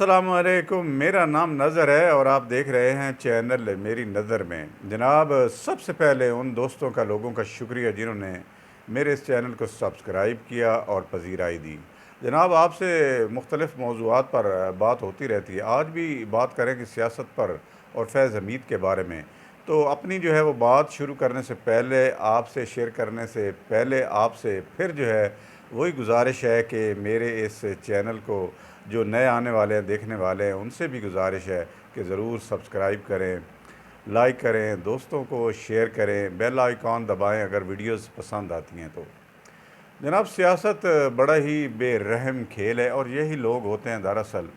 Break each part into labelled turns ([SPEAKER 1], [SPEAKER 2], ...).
[SPEAKER 1] अस्सलामुअलैकुम। मेरा नाम नज़र है और आप देख रहे हैं चैनल मेरी नज़र में। जनाब, सबसे पहले उन दोस्तों का, लोगों का शुक्रिया जिन्होंने मेरे इस चैनल को सब्सक्राइब किया और पज़ीराई दी। जनाब, आपसे मुख्तलिफ़ मौज़ूआत पर बात होती रहती है। आज भी बात करेंगे सियासत पर और फैज़ हमीद के बारे में। तो अपनी जो है वो बात शुरू करने से पहले, आपसे शेयर करने से पहले, आपसे फिर जो है वही गुजारिश है कि मेरे इस चैनल को जो नए आने वाले हैं, देखने वाले हैं, उनसे भी गुजारिश है कि ज़रूर सब्सक्राइब करें, लाइक करें, दोस्तों को शेयर करें, बेल आइकॉन दबाएं अगर वीडियोस पसंद आती हैं तो। जनाब, सियासत बड़ा ही बेरहम खेल है और यही लोग होते हैं दरअसल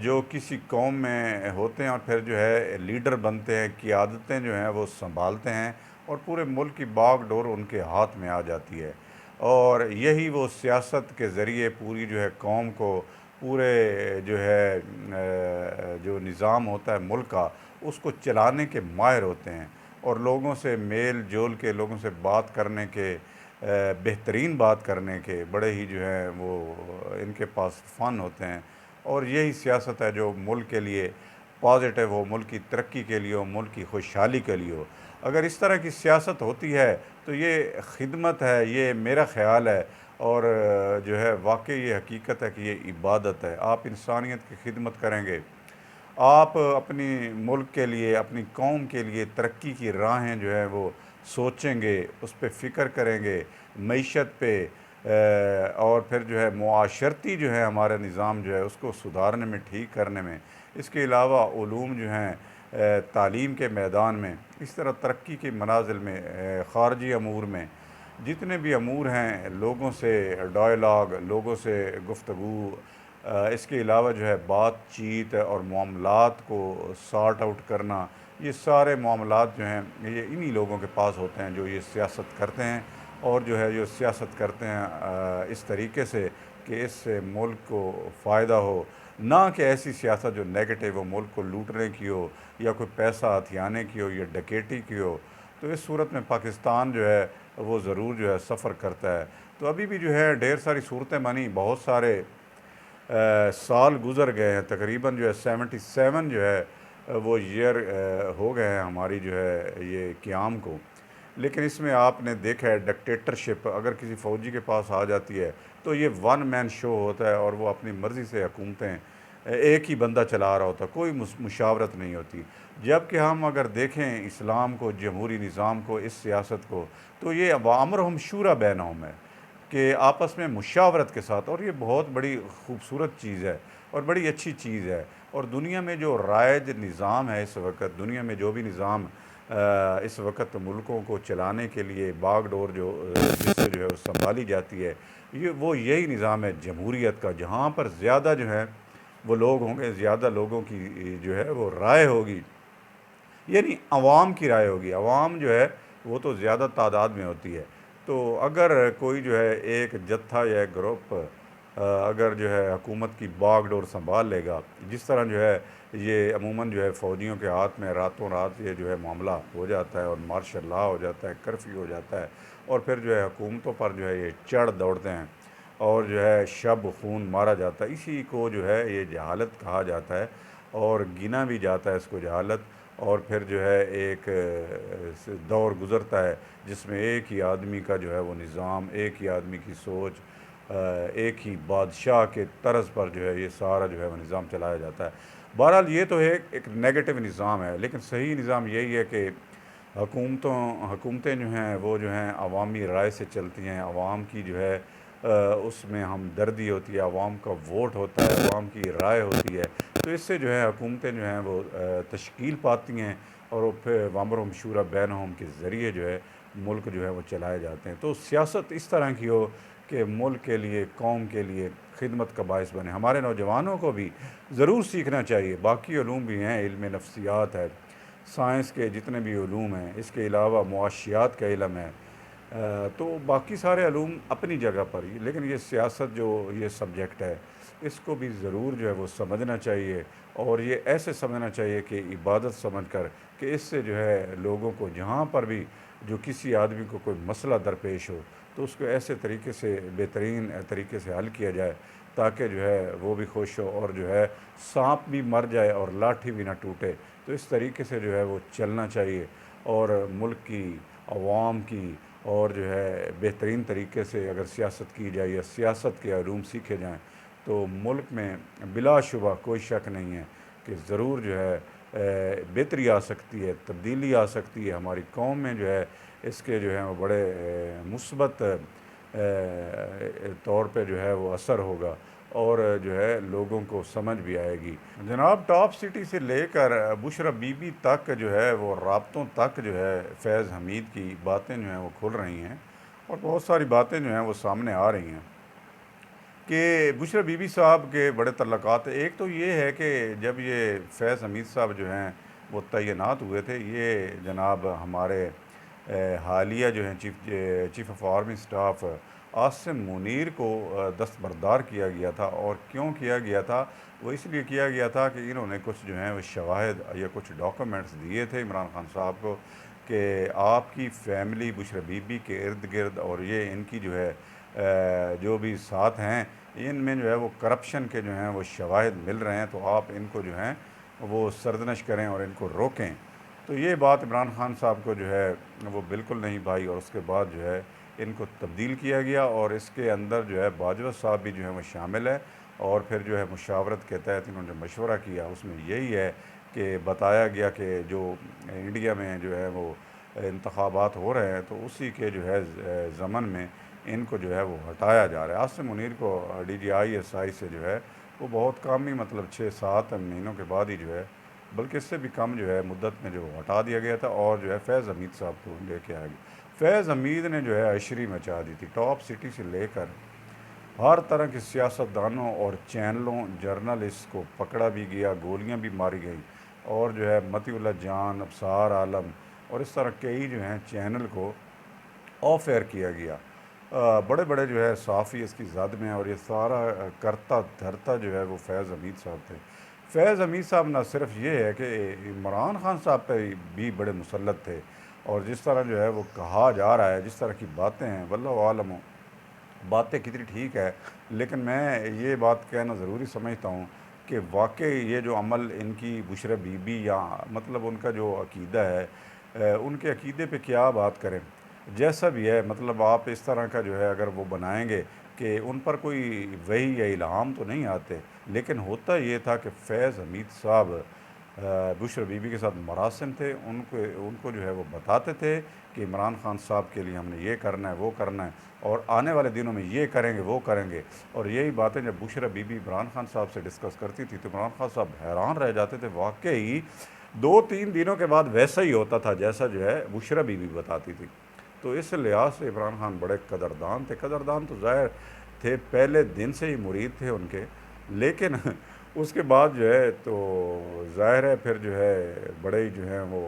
[SPEAKER 1] जो किसी कौम में होते हैं और फिर जो है लीडर बनते हैं, क़ियादतें जो हैं वो संभालते हैं और पूरे मुल्क की बागडोर उनके हाथ में आ जाती है। और यही वो सियासत के ज़रिए पूरी जो है कौम को, पूरे जो है जो निज़ाम होता है मुल्क का, उसको चलाने के माहिर होते हैं और लोगों से मेल जोल के, लोगों से बात करने के, बेहतरीन बात करने के बड़े ही जो है वो इनके पास फ़न होते हैं। और यही सियासत है जो मुल्क के लिए पॉजिटिव हो, मुल्क की तरक्की के लिए हो, मुल्क की खुशहाली के लिए हो। अगर इस तरह की सियासत होती है तो ये खिदमत है, ये मेरा ख़्याल है। और जो है वाकई ये हकीकत है कि ये इबादत है। आप इंसानियत की खिदमत करेंगे, आप अपनी मुल्क के लिए, अपनी कौम के लिए तरक्की की राहें जो है वो सोचेंगे, उस पे फ़िक्र करेंगे, मईशत पे और फिर जो है मुआशरती जो है हमारा निज़ाम जो है उसको सुधारने में, ठीक करने में। इसके अलावा उलूम जो हैं तालीम के मैदान में, इस तरह तरक्की के मनाजिल में, ख़ारजी अमूर में, जितने भी अमूर हैं, लोगों से डायलॉग, लोगों से गुफ्तगू, इसके अलावा जो है बातचीत और मामलात को सॉर्ट आउट करना, ये सारे मामलात जो हैं ये इन्हीं लोगों के पास होते हैं जो ये सियासत करते हैं। और जो है जो सियासत करते हैं इस तरीके से कि इससे मुल्क को फ़ायदा हो, ना कि ऐसी सियासत जो नेगेटिव हो, मुल्क को लूटने की हो या कोई पैसा हथियाने की हो या डकैती की हो। तो इस सूरत में पाकिस्तान जो है वो ज़रूर जो है सफ़र करता है। तो अभी भी जो है ढेर सारी सूरतें बनी, बहुत सारे साल गुज़र गए हैं, तकरीबन जो है 77 जो है वो ईयर हो गए हैं हमारी जो है ये क़याम को। लेकिन इसमें आपने देखा है डिक्टेटरशिप अगर किसी फ़ौजी के पास आ जाती है तो ये वन मैन शो होता है और वो अपनी मर्ज़ी से हुकूमतें एक ही बंदा चला रहा होता है, कोई मुशावरत नहीं होती। जबकि हम अगर देखें इस्लाम को, जमहूरी निज़ाम को, इस सियासत को, तो ये अमरहुम शूरा बैनहुम है कि आपस में मुशावरत के साथ। और ये बहुत बड़ी खूबसूरत चीज़ है और बड़ी अच्छी चीज़ है। और दुनिया में जो राइज निज़ाम है इस वक्त, दुनिया में जो भी निज़ाम इस वक्त मुल्कों को चलाने के लिए बागडोर जो जिससे जो है वो संभाली जाती है, ये वो यही निज़ाम है जमहूरियत का, जहाँ पर ज़्यादा जो है वो लोग होंगे, ज़्यादा लोगों की जो है वो राय होगी, यानी अवाम की राय होगी। अवाम जो है वो तो ज़्यादा तादाद में होती है। तो अगर कोई जो है एक जत्था या एक ग्रुप अगर जो है हुकूमत की बागडोर संभाल लेगा, जिस तरह जो है ये अमूमन जो है फ़ौजियों के हाथ में रातों रात ये जो है मामला हो जाता है और मार्शल लॉ हो जाता है, कर्फ्यू हो जाता है और फिर जो है हुकूमतों पर जो है ये चढ़ दौड़ते हैं और जो है शब खून मारा जाता है। इसी को जो है ये जहालत कहा जाता है और गिना भी जाता है इसको जहालत। और फिर जो है एक दौर गुज़रता है जिसमें एक ही आदमी का जो है वो निज़ाम, एक ही आदमी की सोच, एक ही बादशाह के तर्ज़ पर जो है ये सारा जो है वो निज़ाम चलाया जाता है। बहरहाल ये तो है एक नेगेटिव निज़ाम है, लेकिन सही निज़ाम यही है कि हुकूमतें जो हैं वो जो हैं अवामी राय से चलती हैं। अवाम की जो है उसमें हमदर्दी होती है, अवाम का वोट होता है, अवाम की राय होती है। तो इससे जो है हुकूमतें जो हैं वो तश्कील पाती हैं और वो फिर अमर शूरा बैनहुम के ज़रिए जो है मुल्क जो है वो चलाए जाते हैं। तो सियासत इस तरह की हो कि मुल्क के लिए, कौम के लिए खिदमत का बायस बने। हमारे नौजवानों को भी ज़रूर सीखना चाहिए। बाकी उलूम भी हैं, इल्म नफ्सियात है, साइंस के जितने भी उलूम हैं, इसके अलावा मुआशियात का इल्म है। तो बाकी सारे उलूम अपनी जगह पर ही, लेकिन ये सियासत जो ये सब्जेक्ट है इसको भी ज़रूर जो है वो समझना चाहिए। और ये ऐसे समझना चाहिए कि इबादत समझ कर कि इससे जो है लोगों को जहाँ पर भी जो किसी आदमी को कोई मसला दरपेश हो तो उसको ऐसे तरीके से, बेहतरीन तरीके से हल किया जाए ताकि जो है वो भी खुश हो और जो है सांप भी मर जाए और लाठी भी ना टूटे। तो इस तरीके से जो है वो चलना चाहिए और मुल्क की अवाम की और जो है बेहतरीन तरीके से अगर सियासत की जाए या सियासत के अरूम सीखे जाएँ तो मुल्क में बिलाशुबा कोई शक नहीं है कि ज़रूर जो है बेहतरी आ सकती है, तब्दीली आ सकती है। हमारी कौम में जो है इसके जो है वो बड़े मुस्बत तौर पे जो है वो असर होगा और जो है लोगों को समझ भी आएगी। जनाब, टॉप सिटी से लेकर बुशरा बीबी तक जो है वो राब्तों तक जो है फैज़ हमीद की बातें जो हैं वो खुल रही हैं और बहुत सारी बातें जो हैं वो सामने आ रही हैं कि बुशरा बीबी साहब के बड़े तल्लक़ात। एक तो ये है कि जब ये फैज़ हमीद साहब जो हैं वो तैनात हुए थे, ये जनाब हमारे हालिया जो हैं chief of army staff Asim Munir को दस्तबरदार किया गया था। और क्यों किया गया था? वो इसलिए किया गया था कि इन्होंने कुछ जो हैं वो शवाहिद या कुछ डॉक्यूमेंट्स दिए थे इमरान खान साहब को कि आपकी फ़ैमिली बुशरा बीबी के इर्द गिर्द और ये इनकी जो है जो भी साथ हैं इनमें जो है वो करप्शन के जो हैं वो शवाहिद मिल रहे हैं, तो आप इनको जो हैं वो सरदनश करें और इनको रोकें। तो ये बात इमरान खान साहब को जो है वो बिल्कुल नहीं भाई और उसके बाद जो है इनको तब्दील किया गया और इसके अंदर जो है बाजवा साहब भी जो है वो शामिल है। और फिर जो है मुशावरत के तहत इन्होंने मशवरा किया, उसमें यही है कि बताया गया कि जो इंडिया में जो है वो इंतखाबात हो रहे हैं तो उसी के जो है ज़मन में इनको जो है वो हटाया जा रहा है। आसिम मुनीर को DGI SI से जो है वो बहुत कम ही मतलब 6-7 महीनों के बाद ही जो है, बल्कि इससे भी कम जो है मुद्दत में जो हटा दिया गया था और जो है फैज़ हमीद साहब को लेके आ गया। फैज़ हमीद ने जो है अशरी मचा दी थी। टॉप सिटी से लेकर हर तरह के सियासतदानों और चैनलों जर्नलिस्ट को पकड़ा भी गया, गोलियां भी मारी गई और जो है मतीउल्लाह जान, अबसार आलम और इस तरह कई जो हैं चैनल को ऑफ एयर किया गया। बड़े बड़े जो है सहाफ़ी इसकी ज़द में हैं और ये सारा करता धरता जो है वो फैज़ हमीद साहब थे। फैज़ हमीद साहब ना सिर्फ ये है कि इमरान खान साहब पे भी बड़े मुसल्लत थे और जिस तरह जो है वो कहा जा रहा है, जिस तरह की बातें हैं, वल्लाहु आलम हो, बातें कितनी ठीक है, लेकिन मैं ये बात कहना ज़रूरी समझता हूँ कि वाक़ई ये जो अमल इनकी बुशरा बीबी या मतलब उनका जो अक़ीदा है उनके अक़ीदे पे क्या बात करें। जैसा भी है मतलब आप इस तरह का जो है अगर वो बनाएँगे कि उन पर कोई वही या इल्हाम तो नहीं आते, लेकिन होता ये था कि फैज़ हमीद साहब बुशरा बीबी के साथ मरासिम थे, उनको उनको जो है वो बताते थे कि इमरान खान साहब के लिए हमने ये करना है, वो करना है और आने वाले दिनों में ये करेंगे, वो करेंगे। और यही बातें जब बुशरा बीबी इमरान खान साहब से डिस्कस करती थी तो इमरान खान साहब हैरान रह जाते थे। वाक़ई 2-3 दिनों के बाद वैसा ही होता था जैसा जो है बुशरा बीबी बताती थी। तो इस लिहाज से इमरान खान बड़े कदरदान थे। कदरदान तो ज़ाहिर थे, पहले दिन से ही मुरीद थे उनके, लेकिन उसके बाद जो है तो ज़ाहिर है फिर जो है बड़े ही जो है वो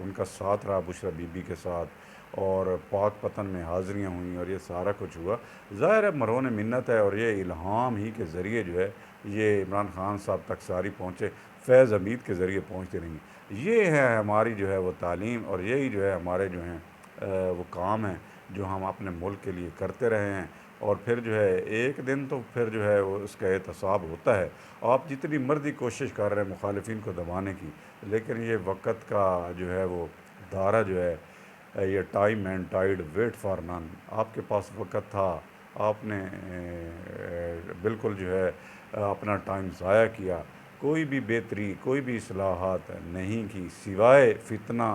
[SPEAKER 1] उनका साथ रहा बुशरा बीबी के साथ और पाक पतन में हाज़िरियाँ हुई और ये सारा कुछ हुआ। ज़ाहिर है मरहून मिन्नत है और ये इल्हाम ही के ज़रिए जो है ये इमरान खान साहब तक सारी पहुँचे, फैज़ हमीद के ज़रिए पहुँचती रहीं। ये है हमारी जो है वो तालीम और यही जो है हमारे जो हैं वो काम हैं जो हम अपने मुल्क के लिए करते रहे हैं। और फिर जो है एक दिन तो फिर जो है वो उसका एहतसाब होता है। आप जितनी मर्ज़ी कोशिश कर रहे हैं मुखालिफिन को दबाने की, लेकिन ये वक़्त का जो है वो दायरा जो है ये time and tide wait for none. आपके पास वक़्त था, आपने बिल्कुल जो है अपना टाइम ज़ाया किया, कोई भी बेहतरी, कोई भी इस्लाहात नहीं की सिवाय फ़ितना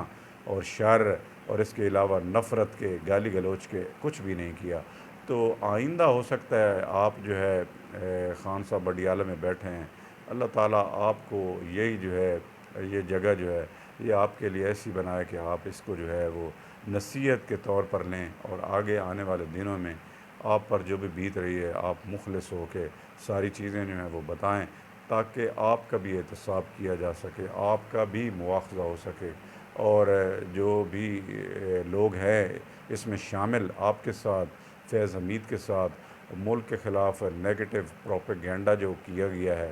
[SPEAKER 1] और शर और इसके अलावा नफ़रत के, गाली गलौच के कुछ भी नहीं किया। तो आइंदा हो सकता है आप जो है ख़ान साहब बडियाला में बैठे हैं, अल्लाह ताला आपको यही जो है ये जगह जो है ये आपके लिए ऐसी बनाए कि आप इसको जो है वो नसीहत के तौर पर लें और आगे आने वाले दिनों में आप पर जो भी बीत रही है आप मुखलिस हो के सारी चीज़ें जो हैं वो बताएं ताकि आपका भी एहतसाब किया जा सके, आपका भी मुआवजा हो सके और जो भी लोग हैं इसमें शामिल आपके साथ फैज़ हमीद के साथ मुल्क के ख़िलाफ़ नेगेटिव प्रोपेगेंडा जो किया गया है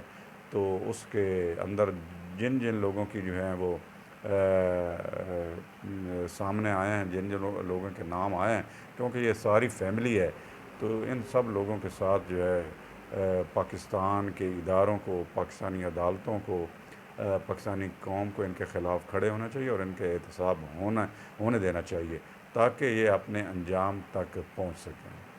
[SPEAKER 1] तो उसके अंदर जिन जिन लोगों की जो है वो सामने आए हैं, जिन जिन लोगों के नाम आए हैं, क्योंकि ये सारी फैमिली है तो इन सब लोगों के साथ जो है पाकिस्तान के इदारों को, पाकिस्तानी अदालतों को, पाकिस्तानी कौम को इनके ख़िलाफ़ खड़े होना चाहिए और इनके एहतसाब होने देना चाहिए ताकि ये अपने अंजाम तक पहुँच सकें।